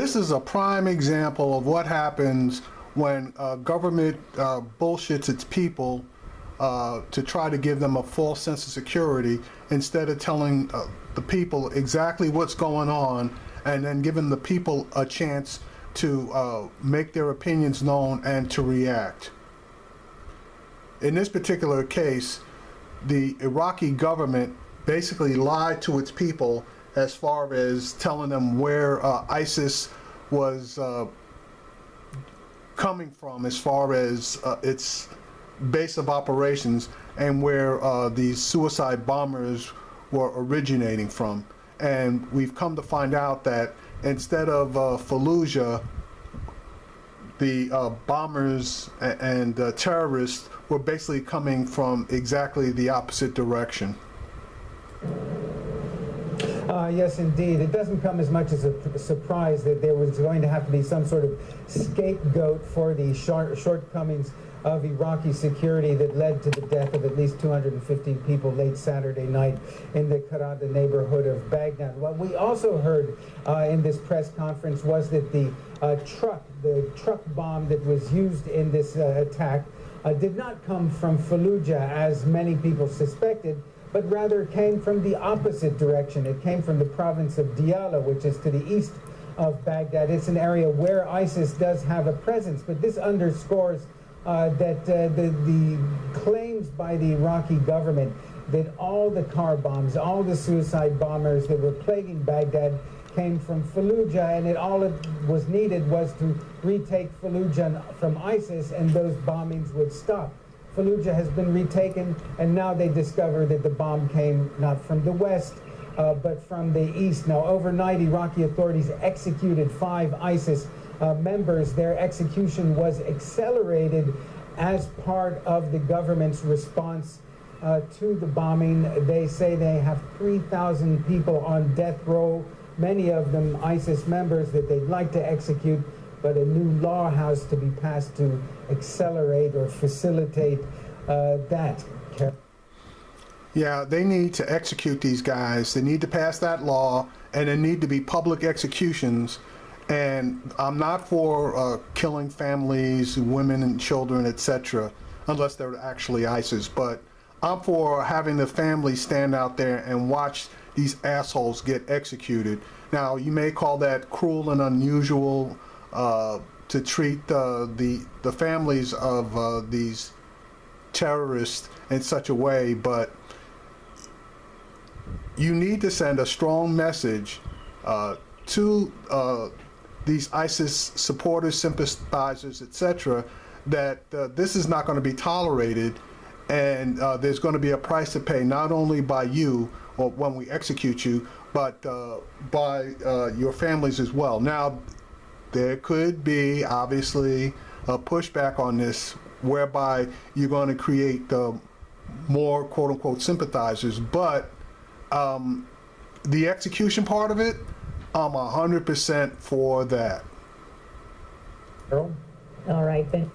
This is a prime example of what happens when government bullshits its people to try to give them a false sense of security instead of telling the people exactly what's going on and then giving the people a chance to make their opinions known and to react. In this particular case, the Iraqi government basically lied to its people as far as telling them where ISIS was coming from as far as its base of operations and where these suicide bombers were originating from. And we've come to find out that instead of Fallujah, the bombers and terrorists were basically coming from exactly the opposite direction. Yes, indeed. It doesn't come as much as a surprise that there was going to have to be some sort of scapegoat for the shortcomings of Iraqi security that led to the death of at least 215 people late Saturday night in the Karada neighborhood of Baghdad. What we also heard in this press conference was that the truck bomb that was used in this attack did not come from Fallujah, as many people suspected, but rather came from the opposite direction. It came from the province of Diyala, which is to the east of Baghdad. It's an area where ISIS does have a presence, but this underscores that the claims by the Iraqi government that all the car bombs, all the suicide bombers that were plaguing Baghdad came from Fallujah, and all it was needed was to retake Fallujah from ISIS, and those bombings would stop. Fallujah has been retaken, and now they discover that the bomb came not from the west, but from the east. Now, overnight, Iraqi authorities executed 5 ISIS members. Their execution was accelerated as part of the government's response to the bombing. They say they have 3,000 people on death row, many of them ISIS members that they'd like to execute, but a new law has to be passed to accelerate or facilitate that. Yeah, they need to execute these guys. They need to pass that law, and there need to be public executions. And I'm not for killing families, women and children, etc., unless they're actually ISIS. But I'm for having the families stand out there and watch these assholes get executed. Now, you may call that cruel and unusual to treat the families of these terrorists in such a way, but you need to send a strong message to these ISIS supporters, sympathizers, etc., that this is not going to be tolerated, and there's going to be a price to pay, not only by you or when we execute you, but by your families as well. Now, there could be obviously a pushback on this, whereby you're going to create more quote-unquote sympathizers, but the execution part of it, I'm 100% for that. All right, then.